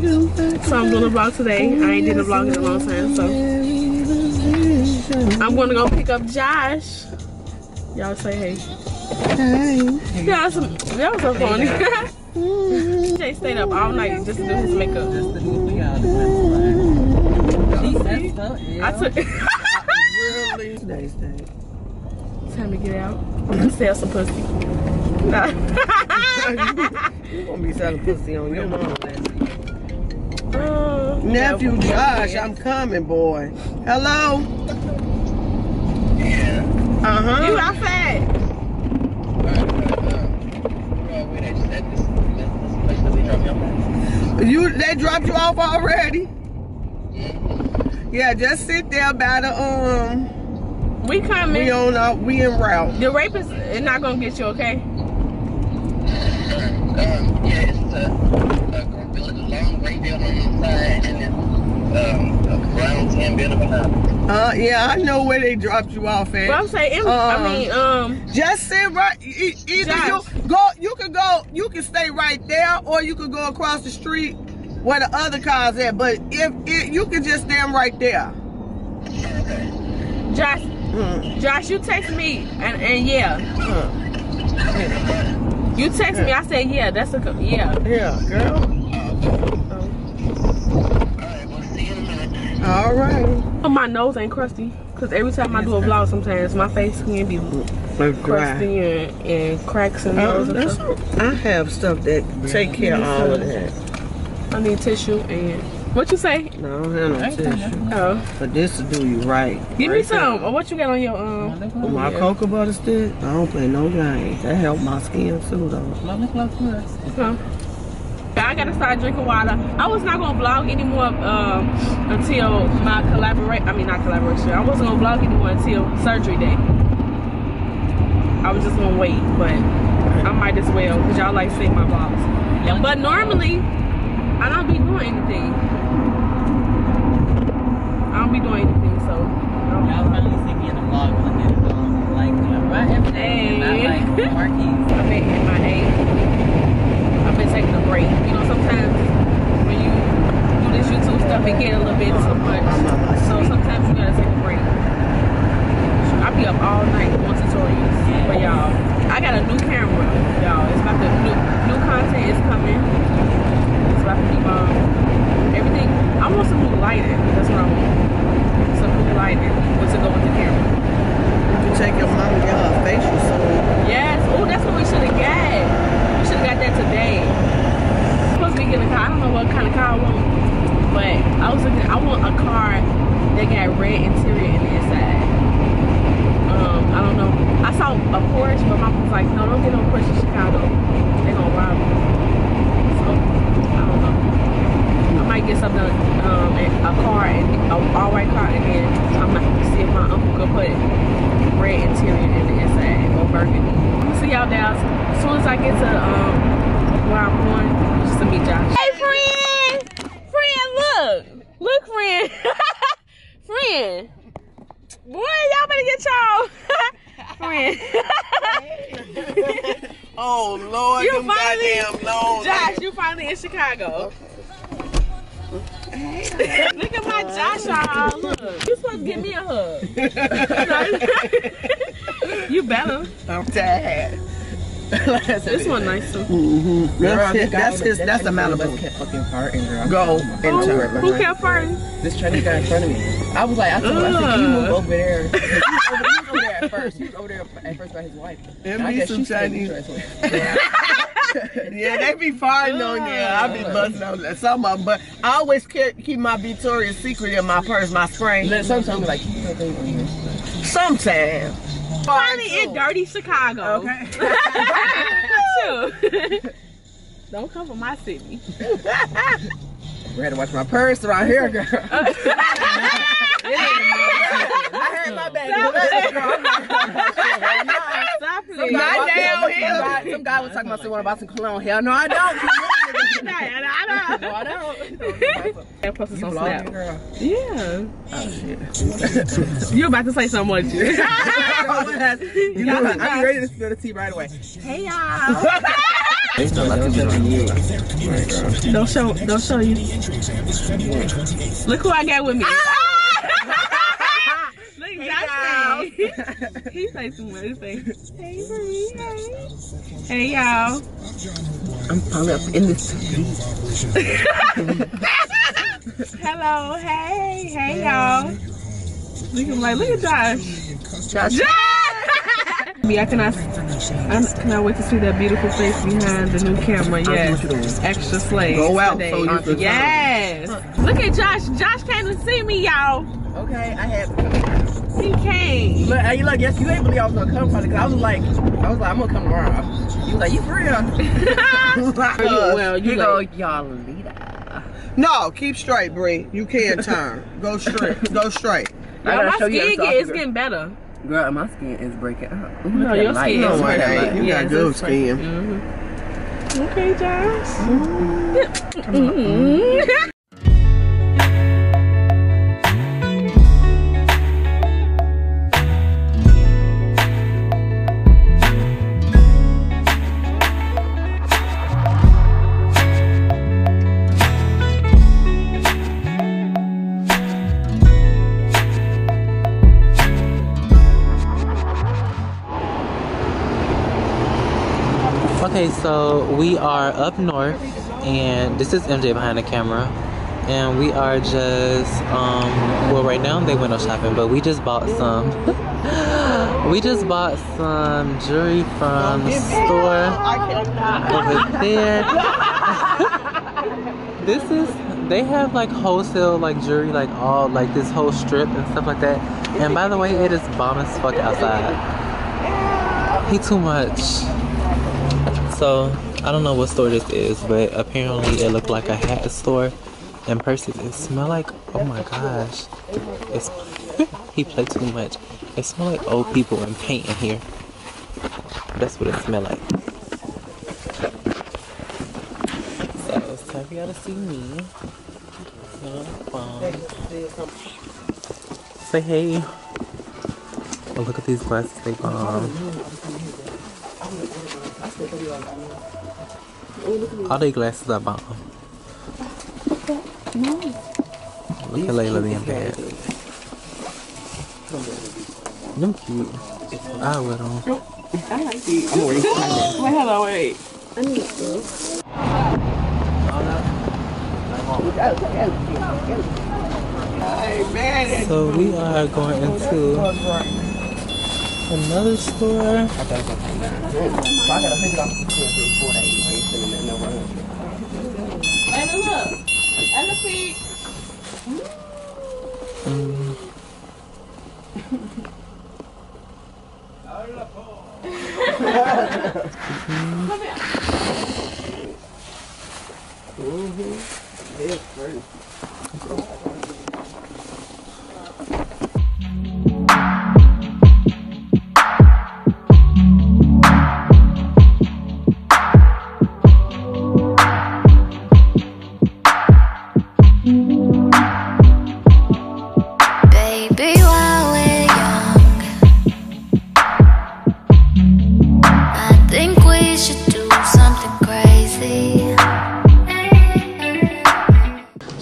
So I'm doing a vlog today. I ain't did a vlog in a long time, so I'm gonna go pick up Josh. Y'all say hey. Hey. That was so funny. Jay stayed up all night just to do his makeup. Just to do I took Really? Today's day. Time to get out. Sell some pussy. Nah. You gonna be selling pussy on your mom last week. Nephew Josh, I'm coming, boy. Hello? Yeah. Uh-huh. You outside. They dropped you off already? Yeah, just sit there by the We coming. We en route. The rapist is not gonna get you, okay? Yeah, it's a long gray building on the side and then a brown tan building behind. Yeah, I know where they dropped you off at. Well, I'm saying, just sit right. Either you can stay right there, or you could go across the street where the other cars at. But if you can just stand right there. Josh, you text me and yeah. You text me. I said yeah. That's yeah. Yeah, girl. All right. My nose ain't crusty, cause every time I do a vlog, sometimes my face can be crusty and cracks and nose and stuff. I have stuff that take care of all of that. I need tissue and what you say? No, I don't have no tissue. Oh, but this will do you right. Give me some. Or what you got on your my cocoa butter stick? I don't play no games. That help my skin too, though. I gotta start drinking water. I was not gonna vlog anymore until my collaboration. I mean, not collaboration. I wasn't gonna vlog anymore until surgery day. I was just gonna wait, but I might as well because y'all like seeing my vlogs. Yeah, but normally I don't be doing anything. I don't be doing anything, so. Y'all finally see me in the vlog like right every day. Not like marquees. I've been in my age. I've been taking a break. You know, sometimes when you do this YouTube stuff, it get a little bit too much. So sometimes you gotta take a break. I be up all night doing tutorials for y'all. I got a new camera, y'all. It's about the new content is coming. It's about to be everything. I want some new lighting. That's what I want. Some new lighting to go with the camera. You take your mom and get her a facial soon. Yes. Oh, that's what we should have got. We should have got that today. I'm supposed to be getting a car. I don't know what kind of car I want, but I was looking. I want a car that got red interior in the inside. I don't know. I saw a Porsche, but my mom was like, "No, don't get no Porsche in Chicago. They gonna rob you." So I don't know. I might get something, a car, and an all-white car, and then I'm gonna see if my uncle could put red interior in the inside or burgundy. I'll see y'all down as soon as I get to where I'm going, just to meet Josh. Hey, friend, look, friend, friend. Boy, y'all better get y'all friend. Oh Lord, you them goddamn long. Josh, you finally in Chicago. Look at my Josh, y'all. Look, you supposed to give me a hug. You better. I'm tired. This one nice too. That's the Malibu. Kept fucking farting, girl. Go into it. Who kept farting? This Chinese guy in front of me. I was like, I told him, I said, can you move over there? He was over there at first. He was over there at first by his wife. And I guess some Chinese. Yeah, they be farting on there. I be busting on some of them, but I always keep my Victoria's Secret in my purse, my spray. Sometimes like, keep that thing on here. Sometimes. Finally in dirty Chicago. Okay. Sure. Don't come from my city. We had to watch my purse around here, girl. I heard my bag. Stop it. Some guy was talking about someone about some cologne. Hell no, I don't. No, I don't. That post is on vlogging, Snap. girl? Yeah. Oh shit. You about to say something, weren't you? I'm ready to spill the tea right away. Hey y'all. Don't show you. Look who I got with me. Look, Josh. He say too much. He say, hey, Bree, hey. Hey, y'all. I'm probably up in this. Hello, hey, hey, y'all. Look at like, look at Josh. Josh. Yeah, I cannot wait to see that beautiful face behind the new camera. Yes, extra slave. Go out so you can. Yes. Look at Josh. Josh came to see me, y'all. Okay, I had. He came. Look, yes, you ain't believe I was gonna come from it, cause I was like, I'm gonna come tomorrow. You was like, you for real? Well, you go, y'all leader. No, keep straight, Bree. You can't turn. Go straight. Go straight. Y'all, my skin is getting better. Girl, my skin is breaking up. No, your skin is breaking. You got good skin. Okay, Josh. Okay, so we are up north, and this is MJ behind the camera, and we are just well, right now they went shopping, but we just bought some jewelry from the store over there. They have like wholesale like jewelry, like all like this whole strip and stuff like that. And by the way, it is bomb as fuck outside. He too much. So I don't know what store this is, but apparently it looked like a hat store and purses. It smell like, oh my gosh, he played too much. It smell like old people and paint in here. That's what it smell like. So it's time for y'all to see me. Say hey. Oh, look at these glasses, they bomb. All they glasses are bomb. Look at Layla being bad. Them cute. I wear them. I like these. Wait, hold on, wait. I need this. So we are going into another store. And look, and the feet.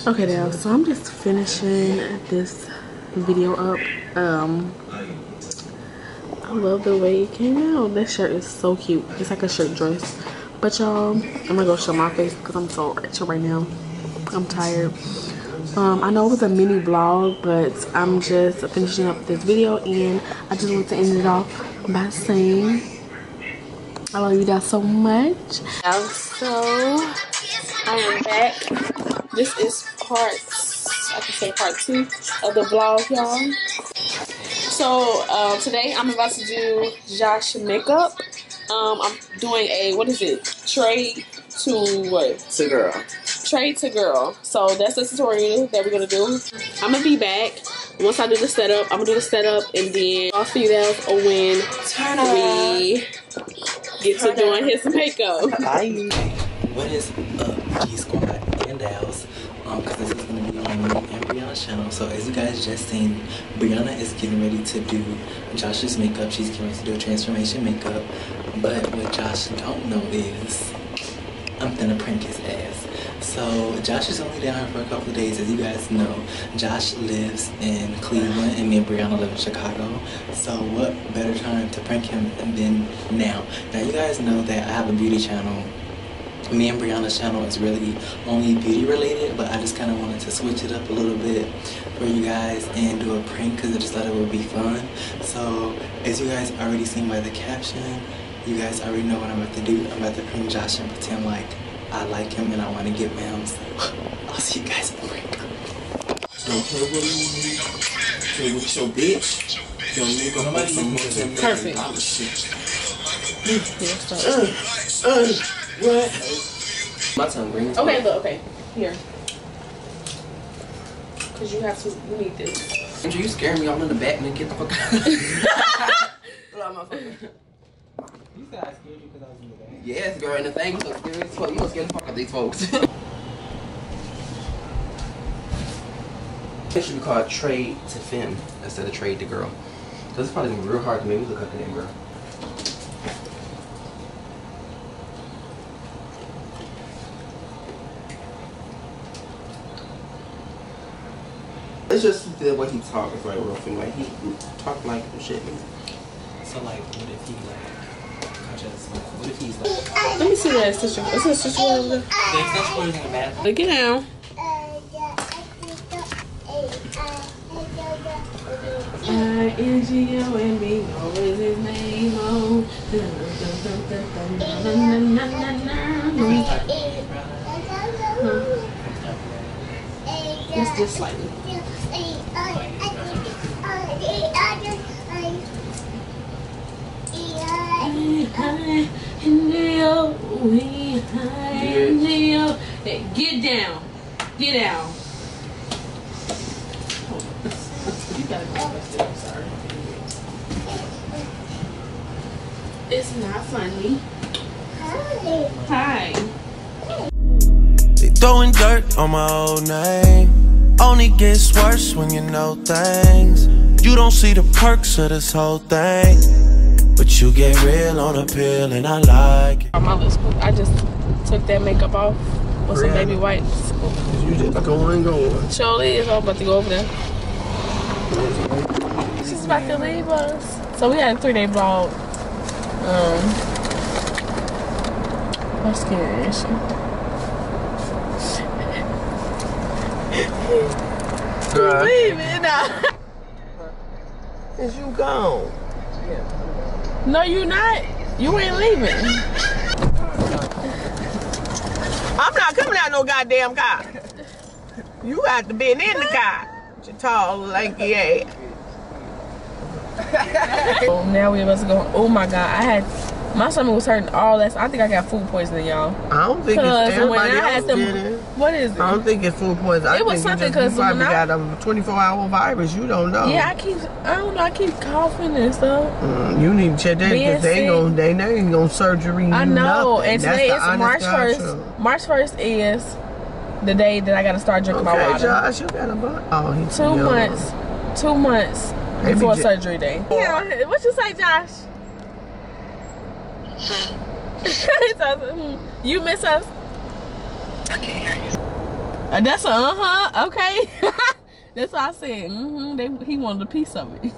Okay, now, so I'm just finishing this video up. I love the way it came out. This shirt is so cute. It's like a shirt dress. But y'all, I'm gonna go show my face because I'm so rich right now. I'm tired. I know it was a mini vlog, but I'm just finishing up this video, and I just want to end it off by saying I love you guys so much. So I am back. This is part 2 of the vlog, y'all. So today I'm about to do Josh makeup. I'm doing a, what is it? Trade to what? To girl. Trade to girl. So that's the tutorial that we're gonna do. I'm gonna be back once I do the setup. I'm gonna do the setup, and then I'll see you guys when we get to doing his makeup. Bye. What is up, G Squad and Dals? Because this is going to be on me and Brianna's channel. So as you guys just seen, Brianna is getting ready to do Josh's makeup. She's getting ready to do a transformation makeup. But what Josh don't know is I'm gonna prank his ass. So Josh is only down here for a couple of days. As you guys know, Josh lives in Cleveland and me and Brianna live in Chicago. So what better time to prank him than now? Now you guys know that I have a beauty channel. Me and Brianna's channel is really only beauty related, but I just kind of wanted to switch it up a little bit for you guys and do a prank because I just thought it would be fun. So as you guys already seen by the caption, you guys already know what I'm about to do. I'm about to prank Josh and pretend like I like him and I want to get with him. So I'll see you guys in the prank. With your bitch, your nigga make some more Perfect. What? My tongue rings. Okay, look, okay. Here. Because you have to, you need this. Andrew, you scaring me all in the back, man. Get the fuck out. You said I scared you because I was in the back. Yes, girl, and the thing was so scary as fuck. You gonna scare the fuck out of these folks. It should be called Trade to Femme instead of Trade to Girl. Because it's probably gonna be real hard to make me look up to that girl. It's just the way he talks is like real thing. Like he talk like shit. So like, what if he like, what if he's like? Let me see that sister. Is that sister over there? The extension cord is in the bathroom. Get down. I-N-G-O and me, what is his name? Oh. It's just like get down. Get down. You gotta go upstairs, I'm sorry. It's not funny. Hi. They throwing dirt on my old name. Only gets worse when you know things. You don't see the perks of this whole thing, but you get real on a pill and I like it. My little scoop. I just took that makeup off with some baby wipes. You just going. Surely is all about to go over there. She's about to leave us. So we had a 3-day vlog. What's scary, is she? Girl, Leaving now. is you gone? No, you not. You ain't leaving. I'm not coming out no goddamn car. You got to be in the car. Your tall, lanky ass. So now we about to go. Oh my god, my stomach was hurting all that. I think I got food poisoning, y'all. I don't think it's everybody else did it. What is it? I don't think it's food poisoning. It was something because you probably got a 24-hour virus. You don't know. Yeah, I don't know. I keep coughing and stuff. You need to check that because they ain't gonna surgery. I know. Nothing. And today is March 1st. March 1st is the day that I gotta start drinking my water. Josh, you got a butt. Oh, he's 2 months. 2 months before surgery day. Yeah. What you say, Josh? You miss us? I can't hear you. That's a okay. That's what I said. He wanted a piece of it.